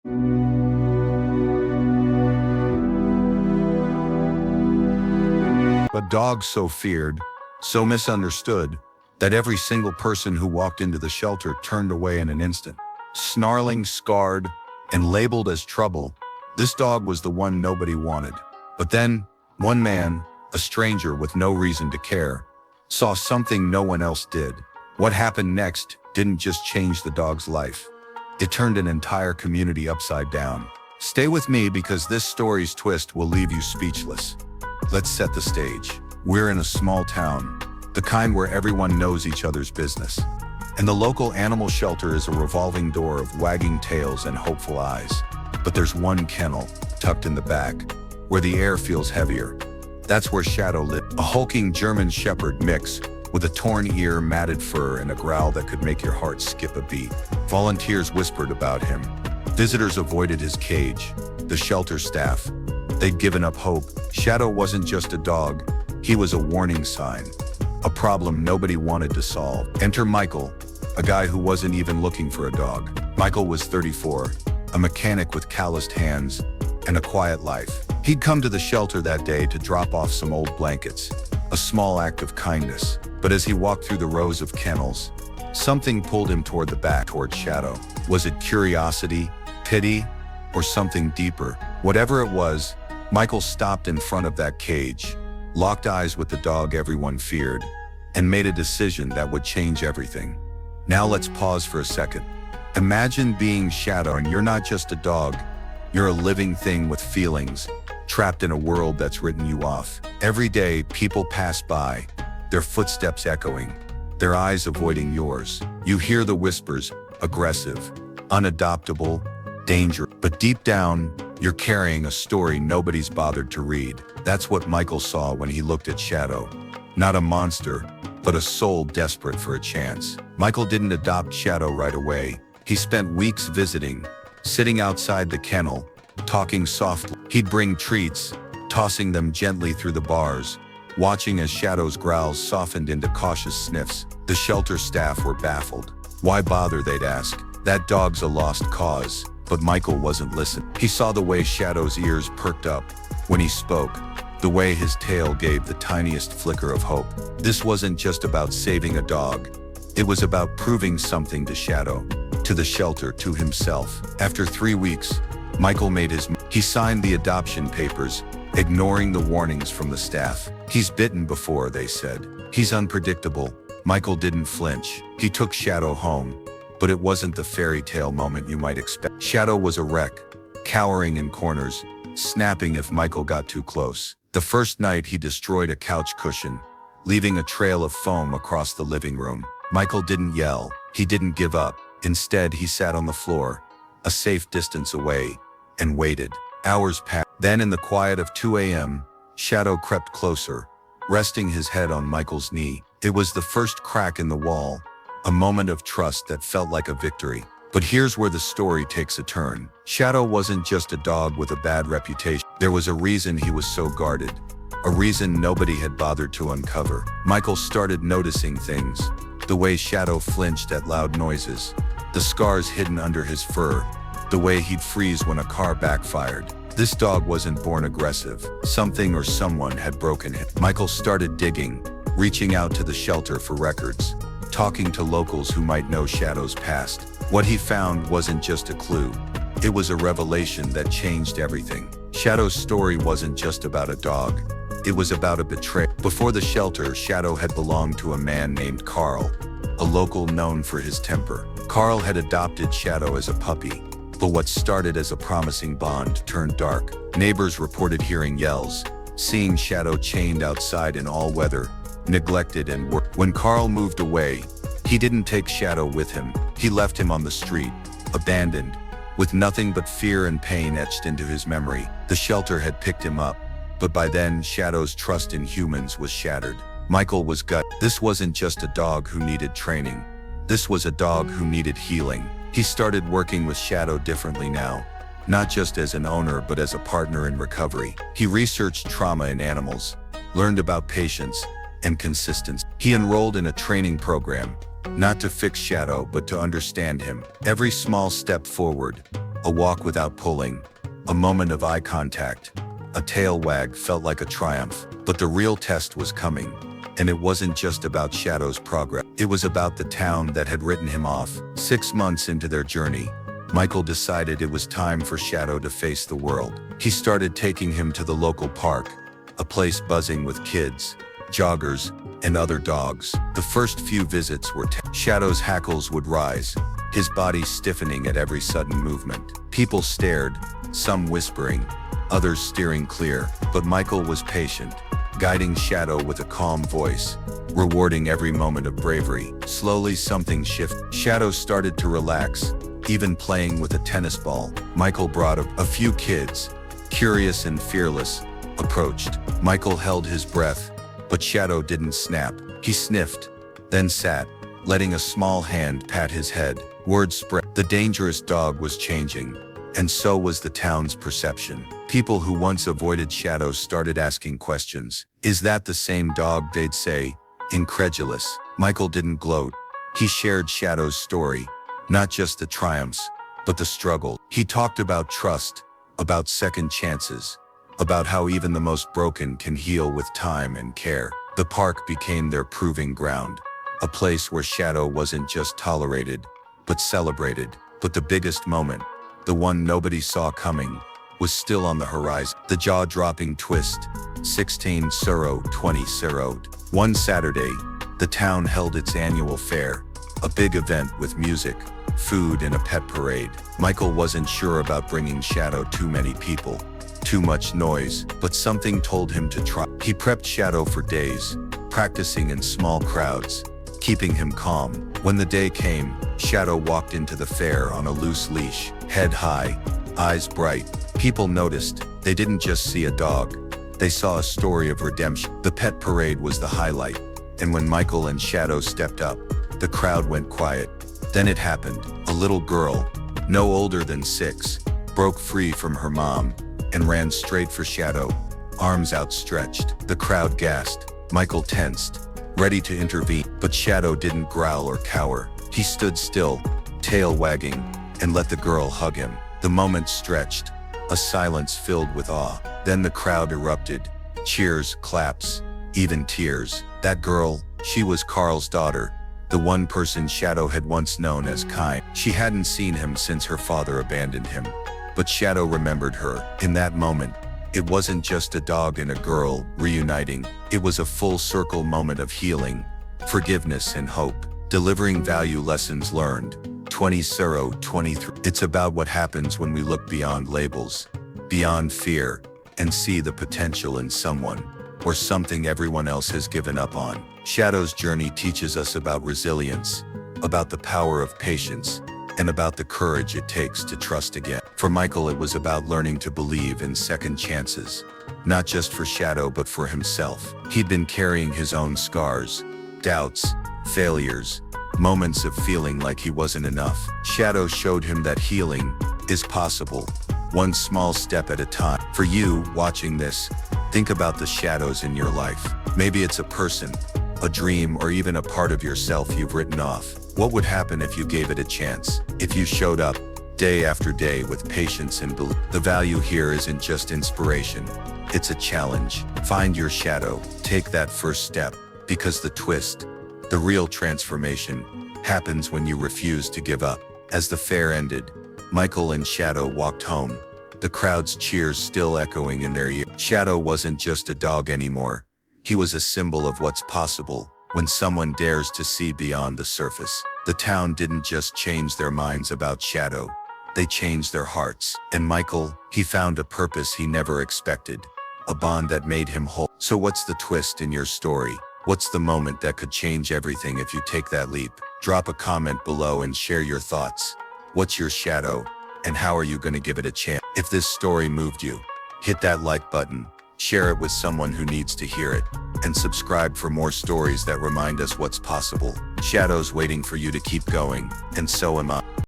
A dog so feared, so misunderstood, that every single person who walked into the shelter turned away in an instant. Snarling, scarred, and labeled as trouble, this dog was the one nobody wanted. But then, one man, a stranger with no reason to care, saw something no one else did. What happened next didn't just change the dog's life. It turned an entire community upside down. Stay with me because this story's twist will leave you speechless. Let's set the stage. We're in a small town, the kind where everyone knows each other's business. And the local animal shelter is a revolving door of wagging tails and hopeful eyes. But there's one kennel, tucked in the back, where the air feels heavier. That's where Shadow lived, a hulking German Shepherd mix with a torn ear, matted fur, and a growl that could make your heart skip a beat. Volunteers whispered about him. Visitors avoided his cage. The shelter staff, they'd given up hope. Shadow wasn't just a dog, he was a warning sign. A problem nobody wanted to solve. Enter Michael, a guy who wasn't even looking for a dog. Michael was 34, a mechanic with calloused hands and a quiet life. He'd come to the shelter that day to drop off some old blankets, a small act of kindness. But as he walked through the rows of kennels, something pulled him toward the back, toward Shadow. Was it curiosity, pity, or something deeper? Whatever it was, Michael stopped in front of that cage, locked eyes with the dog everyone feared, and made a decision that would change everything. Now let's pause for a second. Imagine being Shadow, and you're not just a dog, you're a living thing with feelings, trapped in a world that's written you off. Every day, people pass by, their footsteps echoing, their eyes avoiding yours. You hear the whispers, aggressive, unadoptable, dangerous. But deep down, you're carrying a story nobody's bothered to read. That's what Michael saw when he looked at Shadow. Not a monster, but a soul desperate for a chance. Michael didn't adopt Shadow right away. He spent weeks visiting, sitting outside the kennel, talking softly. He'd bring treats, tossing them gently through the bars, watching as Shadow's growls softened into cautious sniffs. The shelter staff were baffled. Why bother, they'd ask. That dog's a lost cause. But Michael wasn't listening. He saw the way Shadow's ears perked up when he spoke, the way his tail gave the tiniest flicker of hope. This wasn't just about saving a dog. It was about proving something to Shadow, to the shelter, to himself. After 3 weeks, Michael made his move. He signed the adoption papers, ignoring the warnings from the staff. He's bitten before, they said. He's unpredictable. Michael didn't flinch. He took Shadow home. But it wasn't the fairy tale moment you might expect. Shadow was a wreck, cowering in corners, snapping if Michael got too close. The first night, he destroyed a couch cushion, leaving a trail of foam across the living room. Michael didn't yell. He didn't give up. Instead, he sat on the floor, a safe distance away, and waited. Hours passed. Then in the quiet of 2 a.m., Shadow crept closer, resting his head on Michael's knee. It was the first crack in the wall, a moment of trust that felt like a victory. But here's where the story takes a turn. Shadow wasn't just a dog with a bad reputation. There was a reason he was so guarded, a reason nobody had bothered to uncover. Michael started noticing things, the way Shadow flinched at loud noises, the scars hidden under his fur, the way he'd freeze when a car backfired. This dog wasn't born aggressive. Something or someone had broken him. Michael started digging, reaching out to the shelter for records, talking to locals who might know Shadow's past. What he found wasn't just a clue. It was a revelation that changed everything. Shadow's story wasn't just about a dog. It was about a betrayal. Before the shelter, Shadow had belonged to a man named Carl, a local known for his temper. Carl had adopted Shadow as a puppy, but what started as a promising bond turned dark. Neighbors reported hearing yells, seeing Shadow chained outside in all weather, neglected and worked. When Carl moved away, he didn't take Shadow with him. He left him on the street, abandoned, with nothing but fear and pain etched into his memory. The shelter had picked him up, but by then Shadow's trust in humans was shattered. Michael was gutted. This wasn't just a dog who needed training. This was a dog who needed healing. He started working with Shadow differently now, not just as an owner but as a partner in recovery. He researched trauma in animals, learned about patience and consistency. He enrolled in a training program, not to fix Shadow but to understand him. Every small step forward, A walk without pulling, a moment of eye contact, a tail wag felt like a triumph. But the real test was coming. And it wasn't just about Shadow's progress. It was about the town that had written him off. 6 months into their journey, Michael decided it was time for Shadow to face the world. He started taking him to the local park, a place buzzing with kids, joggers, and other dogs. The first few visits were Shadow's hackles would rise, his body stiffening at every sudden movement. People stared, some whispering, others steering clear, but Michael was patient, guiding Shadow with a calm voice, rewarding every moment of bravery. Slowly something shifted. Shadow started to relax, even playing with a tennis ball. Michael brought a few kids, curious and fearless, approached. Michael held his breath, but Shadow didn't snap. He sniffed, then sat, letting a small hand pat his head. Word spread. The dangerous dog was changing, and so was the town's perception. People who once avoided Shadow started asking questions. Is that the same dog? They'd say, incredulous. Michael didn't gloat. He shared Shadow's story, not just the triumphs, but the struggle. He talked about trust, about second chances, about how even the most broken can heal with time and care. The park became their proving ground, a place where Shadow wasn't just tolerated, but celebrated. But the biggest moment, the one nobody saw coming, was still on the horizon. The jaw-dropping twist, 16/20. One Saturday, the town held its annual fair, a big event with music, food, and a pet parade. Michael wasn't sure about bringing Shadow too many people, too much noise, but something told him to try. He prepped Shadow for days, practicing in small crowds, keeping him calm. When the day came, Shadow walked into the fair on a loose leash, head high, eyes bright. People noticed. They didn't just see a dog. They saw a story of redemption. The pet parade was the highlight, and when Michael and Shadow stepped up, the crowd went quiet. Then it happened. A little girl, no older than 6, broke free from her mom and ran straight for Shadow, arms outstretched. The crowd gasped. Michael tensed, ready to intervene, but Shadow didn't growl or cower. He stood still, tail wagging, and let the girl hug him. The moment stretched, a silence filled with awe. Then the crowd erupted. Cheers, claps, even tears. That girl, she was Carl's daughter, the one person Shadow had once known as kind. She hadn't seen him since her father abandoned him, but Shadow remembered her. In that moment, it wasn't just a dog and a girl reuniting. It was a full-circle moment of healing, forgiveness, and hope. Delivering value lessons learned. 2023. It's about what happens when we look beyond labels, beyond fear, and see the potential in someone or something everyone else has given up on. Shadow's journey teaches us about resilience, about the power of patience, and about the courage it takes to trust again. For Michael, it was about learning to believe in second chances, not just for Shadow but for himself. He'd been carrying his own scars, doubts, failures, moments of feeling like he wasn't enough. Shadow showed him that healing is possible, one small step at a time. For you watching this, think about the shadows in your life. Maybe it's a person, a dream, or even a part of yourself you've written off. What would happen if you gave it a chance? If you showed up day after day with patience and belief? The value here isn't just inspiration, it's a challenge. Find your shadow, take that first step, because the twist, the real transformation, happens when you refuse to give up. As the fair ended, Michael and Shadow walked home, the crowd's cheers still echoing in their ears. Shadow wasn't just a dog anymore. He was a symbol of what's possible when someone dares to see beyond the surface. The town didn't just change their minds about Shadow, they changed their hearts. And Michael, he found a purpose he never expected, a bond that made him whole. So what's the twist in your story? What's the moment that could change everything if you take that leap? Drop a comment below and share your thoughts. What's your shadow, and how are you going to give it a chance? If this story moved you, hit that like button, share it with someone who needs to hear it, and subscribe for more stories that remind us what's possible. Shadow's waiting for you to keep going, and so am I.